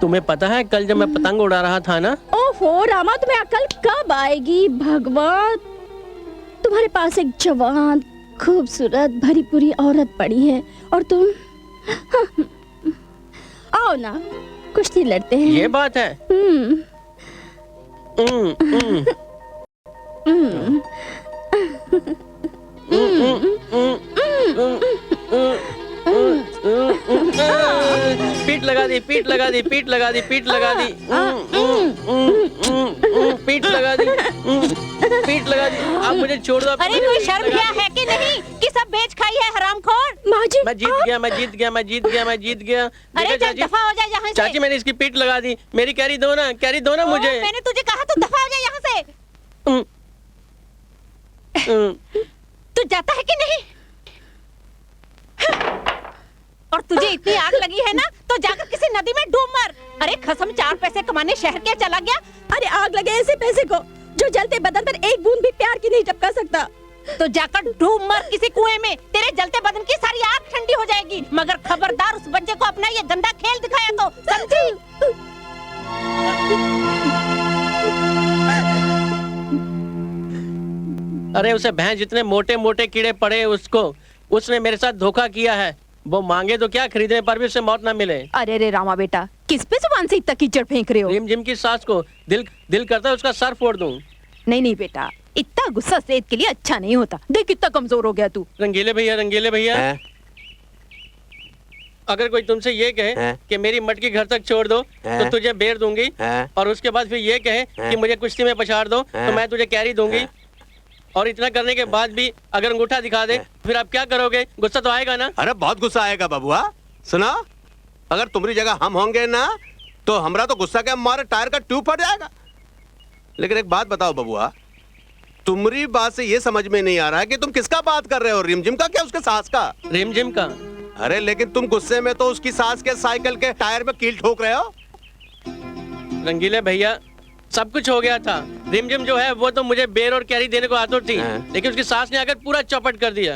तुम्हें पता है कल जब मैं पतंग उड़ा रहा था ना? ओहो रामा, तुम्हें अकल कब आएगी भगवान। तुम्हारे पास एक जवान खूबसूरत भरी पूरी औरत पड़ी है और तुम आओ ना कुश्ती लड़ते हैं। ये बात है। पीठ लगा दी, पीठ लगा दी, पीठ लगा दी, पीठ लगा दी, पीठ लगा दी, पीठ लगा दी। आप मुझे छोड़ दो। अरे कोई शर्म क्या है कि नहीं कि सब बेच खाई है हरामखोर। माँ जी, मैं जीत गया, मैं जीत गया, मैं जीत गया, मैं जीत गया। अरे चल दफा हो जा यहाँ से। चाची मैंने इसकी पीठ लगा दी, मेरी कैरी दो ना, कैरी दो ना मुझे। मैंने तुझे कहा तू दफा हो जा यहाँ से। तू जाता है कि नहीं? और तुझे इतनी आग लगी है ना तो जाकर किसी नदी में डूब मर। अरे खसम 4 पैसे कमाने शहर क्या चला गया। अरे आग लगे ऐसे पैसे को जो जलते बदन पर एक बूंद भी प्यार की नहीं टपका सकता। तो जाकर डूब मर किसी कुएं में, तेरे जलते बदन की सारी आग ठंडी हो जाएगी। मगर खबरदार उस बच्चे को अपना ये गंदा खेल दिखाया तो, समझी? अरे उसे भैंस जितने मोटे मोटे कीड़े पड़े उसने मेरे साथ धोखा किया है। वो मांगे तो क्या, खरीदने पर भी उसे मौत ना मिले। अरे रे रामा बेटा, किस पे जुबान से इतना कीचड़ फेंक रहे हो? रिम जिम की सास को दिल करता है उसका सर फोड़ दूं। नहीं नहीं बेटा, इतना गुस्सा सेहत के लिए अच्छा नहीं होता। देख कितना कमजोर हो गया तू। रंगीले भैया अगर कोई तुमसे ये कहे कि मेरी मटकी घर तक छोड़ दो तो तुझे बेर दूंगी, और उसके बाद फिर ये कहे कि मुझे कुश्ती में पछाड़ दो तो मैं तुझे कैरी दूंगी, और इतना करने के बाद भी अगर अंगूठा दिखा दे फिर आप क्या करोगे? गुस्सा तो आएगा ना? अरे बहुत गुस्सा आएगा बबुआ। सुना, अगर तुम्हारी जगह हम होंगे ना तो हमरा तो गुस्सा के हमारे टायर का ट्यूब फट जाएगा। लेकिन एक बात बताओ बबुआ, तुम्हारी बात से ये समझ में नहीं आ रहा है कि तुम किसका बात कर रहे हो, रिमझिम का क्या उसके सास का? रिमझिम का। अरे लेकिन तुम गुस्से में तो उसकी सास के साइकिल के टायर में कील ठोक रहे हो। रंगीले भैया सब कुछ हो गया था। रिमझिम जो है वो तो मुझे बेर और कैरी देने को आतुर थी, लेकिन उसकी सास ने आकर पूरा चौपट कर दिया।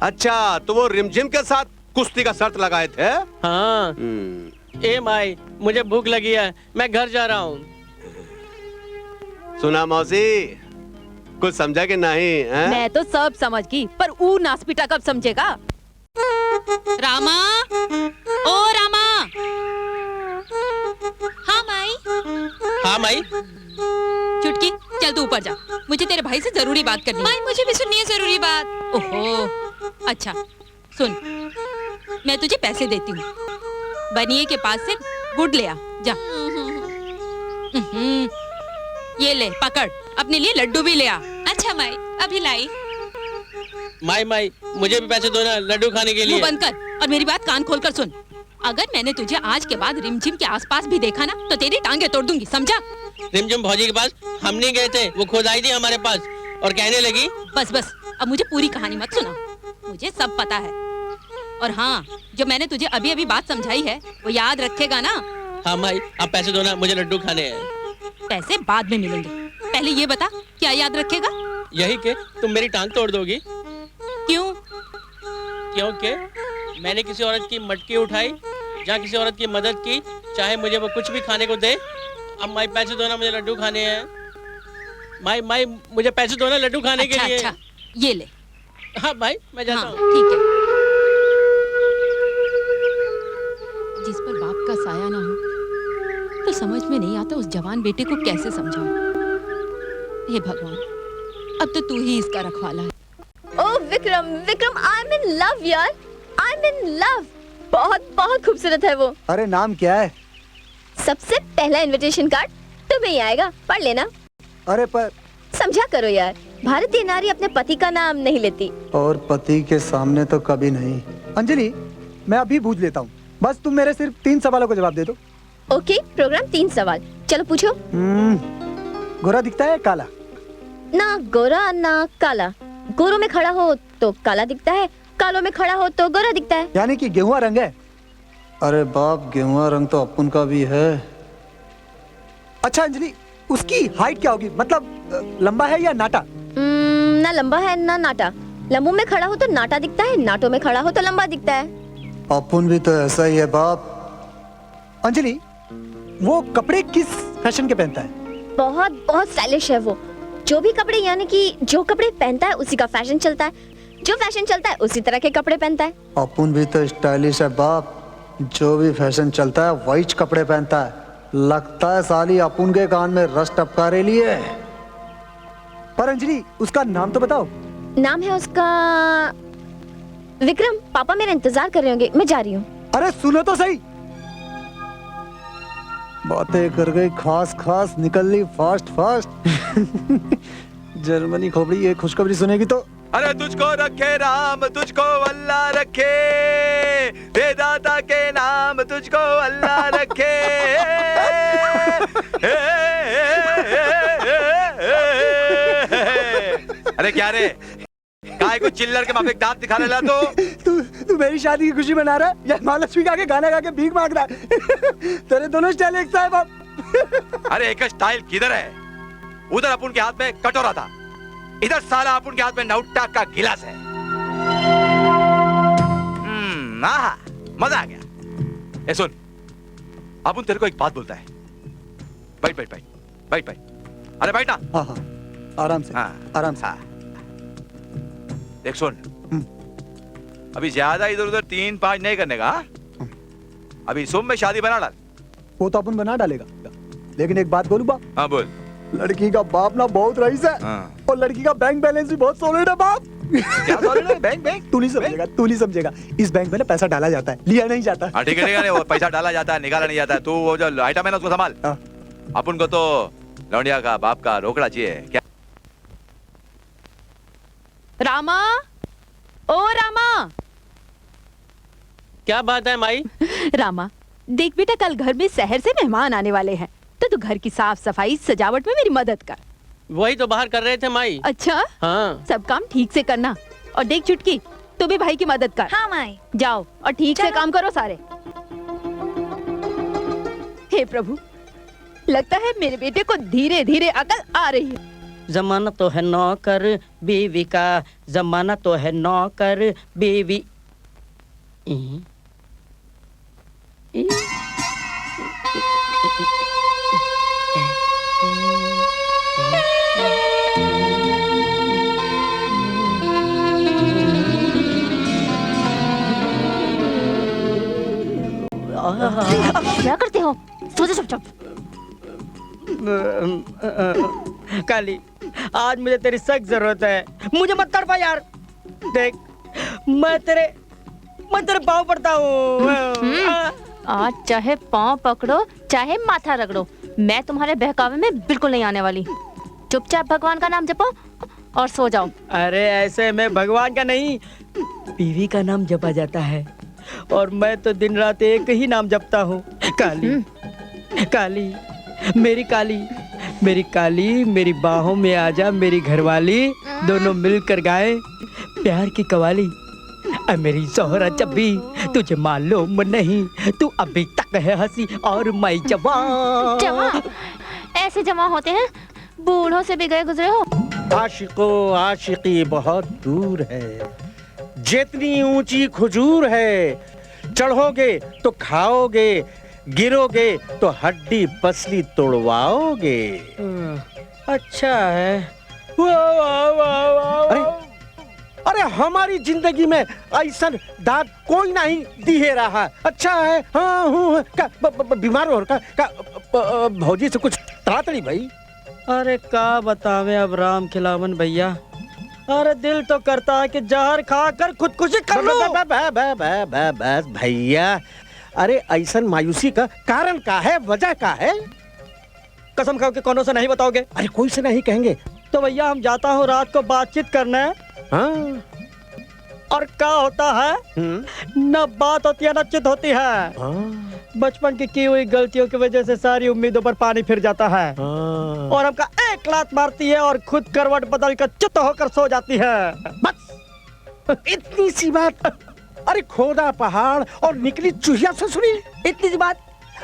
अच्छा, तो वो रिमझिम के साथ कुश्ती का शर्त लगाए थे? हाँ। ए माई, मुझे भूख लगी है, मैं घर जा रहा हूँ। सुना मौसी, कुछ समझा कि नहीं? मैं तो सब समझ गई, पर ऊ नासपीटा कब समझेगा? रामा, ओ रामा। हाँ माई। हाँ माई। चुटकी चल तू ऊपर जा, मुझे तेरे भाई से जरूरी बात करनी है। माई मुझे भी सुननी है जरूरी बात। ओहो अच्छा सुन, मैं तुझे पैसे देती हूँ, बनिए के पास से गुड़ ले आ जा। ये ले पकड़, अपने लिए लड्डू भी ले आ। अच्छा माई, अभी लाई। माई मुझे भी पैसे दो ना लड्डू खाने के लिए। मुंह बंद कर और मेरी बात कान खोल कर सुन। अगर मैंने तुझे आज के बाद रिमझिम के आसपास भी देखा ना तो तेरी टांगे तोड़ दूंगी, समझा? रिमझिम भौजी के पास हम नहीं गए थे, वो खुद आई थी हमारे पास और कहने लगी। बस अब मुझे पूरी कहानी मत सुना, मुझे सब पता है। और हाँ, जो मैंने तुझे अभी अभी बात समझाई है वो याद रखेगा ना? हाँ माई, आप पैसे दो ना, मुझे लड्डू खाने हैं। पैसे बाद में मिलेंगे, पहले ये बता क्या याद रखेगा? यही कि तुम मेरी टांग तोड़ दोगी। क्यों? क्योंकि मैंने किसी औरत की मटकी उठाई, जहाँ किसी औरत की मदद की, चाहे मुझे वो कुछ भी खाने को दे। अब माई पैसे दो ना, मुझे लड्डू खाने हैं। माई मुझे पैसे दो ना लड्डू खाने के लिए। अच्छा ये ले। हाँ भाई मैं जाता हूँ। ठीक है। जिस पर बाप का साया ना हो तो समझ में नहीं आता उस जवान बेटे को कैसे समझाऊं। हे भगवान, अब तो तू ही इसका रखवाला है। Oh Vikram, I am in love यार, आई एम इन लव। बहुत खूबसूरत है वो। अरे नाम क्या है? सबसे पहला इनविटेशन कार्ड तुम्हें ही आएगा, पढ़ लेना। अरे पर समझा करो यार, भारतीय नारी अपने पति का नाम नहीं लेती। और पति के सामने तो कभी नहीं। अंजलि, मैं अभी पूछ लेता हूँ, बस तुम मेरे सिर्फ 3 सवालों का जवाब दे दो। ओके, प्रोग्राम 3 सवाल, चलो पूछो। गोरा दिखता है काला? ना गोरा ना काला। गोरों में खड़ा हो तो काला दिखता है, कालों में खड़ा हो तो गोरा दिखता है। यानी कि गेहुआ रंग है? अरे बाप, गेहुआ रंग तो अपन का भी है। अच्छा अंजलि, उसकी हाइट क्या होगी, मतलब लंबा है या नाटा? ना लंबा है ना नाटा। लंबू में खड़ा हो तो नाटा दिखता है, नाटों में खड़ा हो तो लंबा दिखता है। अपन भी तो ऐसा ही है बाप। अंजलि, वो कपड़े किस फैशन के पहनता है? बहुत बहुत स्टाइलिश है वो। जो भी कपड़े, यानी कि जो कपड़े पहनता है उसी का फैशन चलता है, जो फैशन चलता है उसी तरह के कपड़े पहनता है। अपन भी तो स्टाइलिश है बाप, जो भी फैशन चलता है वही कपड़े पहनता है। लगता है साली अपन के कान में रस टपका रही है। पर अंजलि, उसका नाम तो बताओ। नाम है उसका विक्रम। पापा मेरा इंतजार कर रहे होंगे, मैं जा रही हूँ। अरे सुनो तो सही। बातें कर गई खास खास, निकल ली फास्ट फास्ट। जर्मनी खोपड़ी ये खुशखबरी सुनेगी तो। अरे तुझको रखे राम, तुझको अल्लाह रखे, वेदाता के नाम तुझको अल्लाह रखे। अरे क्या रे, काय को चिल्लर के माफिक दांत दिखाने ला तू मेरी शादी की खुशी मना रहा है या महालक्ष्मी का के गाना गा के भीख मांग रहा है? तेरे दोनों स्टाइल एक सा है बाप। अरे एक स्टाइल किधर है? उधर अपन के हाथ में कटोरा था, इधर साला अपन के हाथ में नौटा का गिलास है। आहा, मजा आ गया। ए सुन, अपन तेरे को एक बात बोलता है। बैठ बैठ बैठ बैठ बैठ। अरे बैठ ना। हाँ हाँ, आराम से। हाँ आराम से। हाँ। देख सुन, अभी ज्यादा इधर उधर 3-5 नहीं करने का। अभी सुम में शादी बना डाल। वो तो अपन बना डालेगा, लेकिन एक बात बोलूं बाप। हाँ बोल। लड़की का बाप ना बहुत रईस है। हाँ। और लड़की का बैंक बैलेंस भी बहुत सॉलिड है बाप। क्या सॉलिड है? बैंक बैंक तू नहीं समझेगा, तू नहीं समझेगा। इस बैंक में ना पैसा डाला जाता है, लिया नहीं जाता। हाँ ठीक है, नहीं वो पैसा डाला जाता है, निकाला नहीं जाता है। तू वो जो आइटम है ना उसको संभाल। हाँ। अपन को तो लौंडिया का बाप का रोकड़ा चाहिए क्या? रामा, ओ रामा। क्या बात है माई? रामा देख बेटा, कल घर में शहर से मेहमान आने वाले हैं, तो तू घर की साफ सफाई सजावट में मेरी मदद कर। वही तो बाहर कर रहे थे माई। अच्छा हाँ। सब काम ठीक से करना। और देख चुटकी, तू भी भाई की मदद कर। हाँ माई। जाओ और ठीक से काम करो सारे। हे प्रभु, लगता है मेरे बेटे को धीरे धीरे अकल आ रही है। जमाना तो है नौकर बीवी का, जमाना तो है नौकर बीवी। क्या करते हो? सो जा चुपचाप। काली, आज मुझे तेरी सख्त जरूरत है। मुझे मत तड़पा यार। देख, मैं तेरे पाँव पड़ता हूँ। आज चाहे पाँव पकड़ो चाहे माथा रगड़ो, मैं तुम्हारे बहकावे में बिल्कुल नहीं आने वाली। चुपचाप भगवान का नाम जपो और सो जाओ। अरे ऐसे में भगवान का नहीं, बीवी का नाम जपा जाता है। और मैं तो दिन रात एक ही नाम जपता हूँ, काली काली, मेरी काली, मेरी काली, मेरी बाहों में आजा मेरी घरवाली, दोनों मिलकर गाए प्यार की कवाली। मेरी जोहरा जब भी तुझे मालूम नहीं, तू अभी तक है हंसी और मैं जवान। जवान ऐसे जमा होते हैं, बूढ़ों से भी गए गुजरे हो। आशिको आशिकी बहुत दूर है, जितनी ऊंची खजूर है, चढ़ोगे तो खाओगे, गिरोगे तो हड्डी पसली तोड़वाओगे। अच्छा है। अरे हमारी जिंदगी में ऐसा दाग कोई नहीं दिहे रहा। अच्छा है। हाँ हूँ बीमार हो भौजी से कुछ ताड़ातड़ी भाई। अरे का बतावे अब राम खिलावन भैया। अरे दिल तो करता है कि जहर खाकर खुदकुशी कर लो। बस भैया, अरे ऐसा मायूसी का कारण का है, वजह का है? कसम खाओ कि कोनो से नहीं बताओगे? अरे कोई से नहीं कहेंगे। तो भैया हम जाता हूँ रात को बातचीत करने। हाँ। और क्या होता है, न बात होती है न चित होती है। बचपन की हुई गलतियों की वजह से सारी उम्मीदों पर पानी फिर जाता है। और हमका एक लात मारती है और खुद करवट बदल कर चित होकर सो जाती है। बस इतनी सी बात। अरे खोदा पहाड़ और निकली चूहिया से सुनी, इतनी सी बात।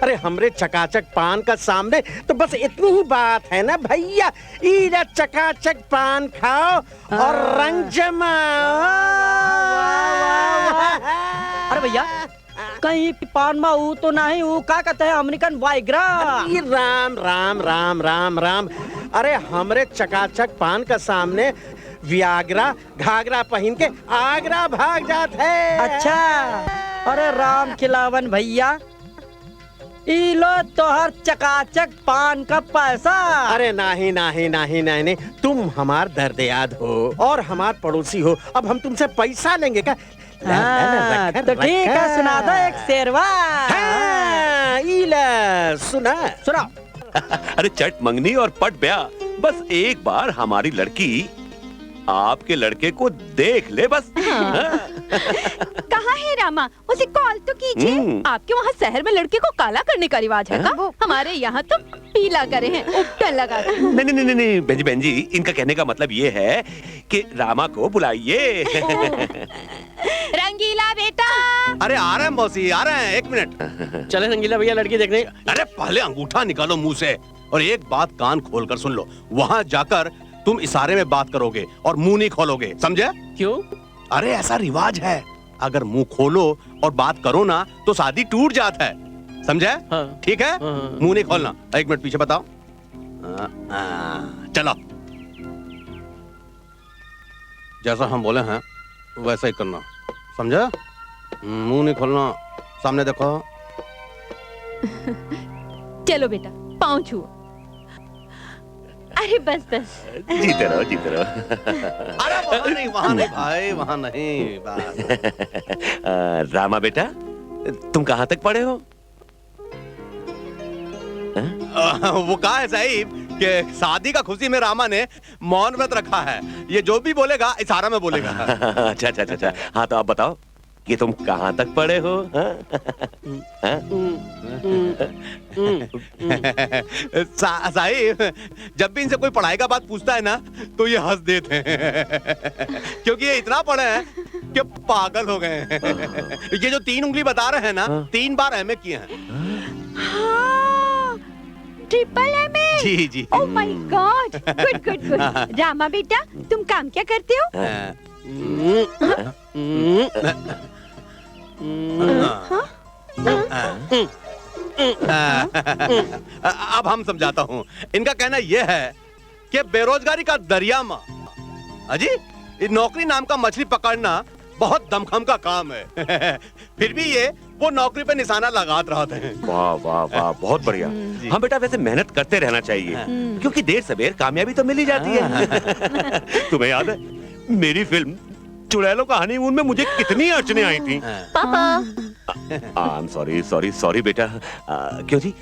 अरे हमरे चकाचक पान का सामने तो बस इतनी ही बात है ना भैया। इधर चकाचक पान खाओ और रंग जमाओ। अरे भैया कहीं पान माऊ तो नहीं, वो क्या कहते हैं अमेरिकन वाइग्रा। ये राम राम राम राम राम, अरे हमरे चकाचक पान का सामने वियाग्रा घाघरा पहन के आगरा भाग जात है। अच्छा, अरे राम खिलावन भैया, ई लो तोहर चकाचक पान का पैसा। अरे नहीं नहीं नहीं नहीं नहीं, तुम हमार दर्दयाद हो और हमार पड़ोसी हो, अब हम तुमसे पैसा लेंगे क्या? हाँ, तो ठीक है, सुना दो एक शेरवा। हाँ, इला, सुना सुनाओ। अरे चट मंगनी और पट ब्याह, बस एक बार हमारी लड़की आपके लड़के को देख ले बस। कहाँ है रामा? उसे कॉल तो कीजिए। आपके वहाँ शहर में लड़के को काला करने का रिवाज है का? हमारे यहाँ तो पीला करे हैं, उपटन लगा के। नहीं नहीं नहीं नहीं बहन जी, इनका कहने का मतलब ये है कि रामा को बुलाइए। रंगीला बेटा। अरे आ रहे हैं मौसी, आ रहे हैं, एक मिनट। चले रंगीला भैया लड़की देखने। अरे पहले अंगूठा निकालो मुंह से और एक बात कान खोलकर सुन लो, वहाँ जाकर तुम इशारे में बात करोगे और मुंह नहीं खोलोगे, समझे? क्यों? अरे ऐसा रिवाज है, अगर मुंह खोलो और बात करो ना तो शादी टूट जाता है, समझे? हाँ। ठीक है, हाँ। मुंह नहीं खोलना। एक मिनट पीछे बताओ। चलो, जैसा हम बोले हैं वैसा ही करना, समझे? मुंह नहीं खोलना, सामने देखो। चलो बेटा, पाँव छुओ। अरे बस बस, जीते रहो जीते रहो। अरे वहाँ नहीं भाई, वहाँ नहीं बात। रामा बेटा, तुम कहाँ तक पढ़े हो? वो कहा है साहिब कि शादी का खुशी में रामा ने मौन व्रत रखा है, ये जो भी बोलेगा इशारा में बोलेगा। अच्छा अच्छा अच्छा, हाँ तो आप बताओ कि तुम कहाँ तक पढ़े हो? साहिब, जब भी इनसे कोई पढ़ाई का बात पूछता है ना तो ये हंस देते हैं क्योंकि ये इतना पढ़े हैं कि पागल हो गए हैं। ये जो 3 उंगली बता रहे हैं ना, 3 बार एमए किए हैं। Triple MA. जी जी। Oh my god, good good good. Rama बेटा, तुम काम क्या करते हो? अब हम समझाता हूँ। इनका कहना यह है कि बेरोजगारी का दरिया में अजी नौकरी नाम का मछली पकड़ना बहुत दमखम का काम है। फिर भी ये वो नौकरी पे निशाना लगाते रहते हैं। वाह वाह वाह, बहुत बढ़िया। हम बेटा वैसे मेहनत करते रहना चाहिए क्योंकि देर सवेर कामयाबी तो मिल ही जाती है। तुम्हें याद है मेरी फिल्म चुड़ैलों का हनीमून में मुझे कितनी अड़चने आई थी? पापा। सॉरी सॉरी सॉरी बेटा। क्यों जी?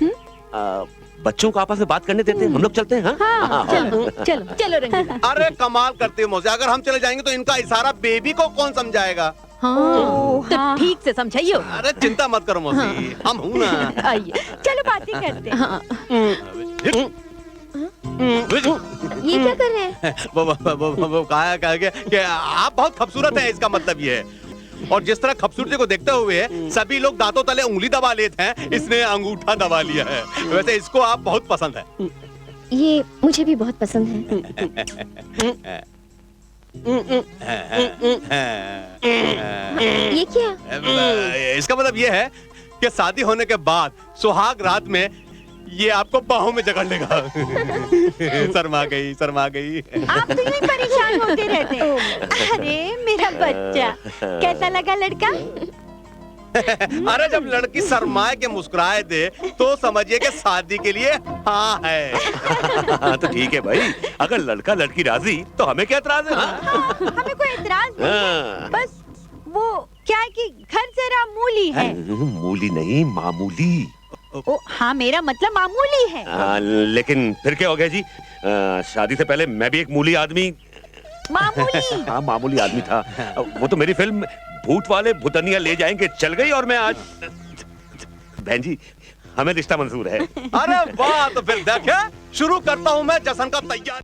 बच्चों को आपस में बात करने देते हैं, हम लोग चलते हैं। हाँ? चलो चलो चलो रंगीला। अरे कमाल करते हो मौसी, अगर हम चले जाएंगे तो इनका इशारा बेबी को कौन समझाएगा? तो ठीक से समझाइए। अरे चिंता मत करो मौसी, हम हूं ना। आइए, चलो बातें करते हैं। ये क्या कर रहे हैं? वो कहा कि आप बहुत खूबसूरत हैं, इसका मतलब ये है। और जिस तरह खूबसूरती को देखते हुए सभी लोग दांतों तले उंगली दबा लेते हैं, इसने अंगूठा दबा लिया है। वैसे इसको आप बहुत पसंद है। ये मुझे भी बहुत पसंद है। ये क्या? इसका मतलब ये है कि शादी होने के बाद सुहाग रात में ये आपको बाहों में जकड़ लेगा। शर्मा गई शर्मा गई। आप तो यूं ही परेशान होते रहते हैं। अरे मेरा बच्चा, कैसा लगा लड़का? अरे जब लड़की शर्माए के मुस्कुराए दे तो समझिए कि शादी के लिए हाँ है। तो ठीक है भाई, अगर लड़का लड़की राजी तो हमें क्या एतराज है? हमें कोई एतराज नहीं है, बस वो क्या है कि घर जरा मूली है। मूली नहीं, मामूली। ओ हाँ, मेरा मतलब मामूली है। लेकिन फिर क्या हो गया जी? शादी से पहले मैं भी एक मूली आदमी, मामूली। हाँ मामूली आदमी था। वो तो मेरी फिल्म भूत वाले भूतनिया ले जाएंगे चल गई और मैं आज। बहन जी, हमें रिश्ता मंजूर है। अरे वाह, तो फिर देखे शुरू करता हूँ मैं जश्न का तैयार।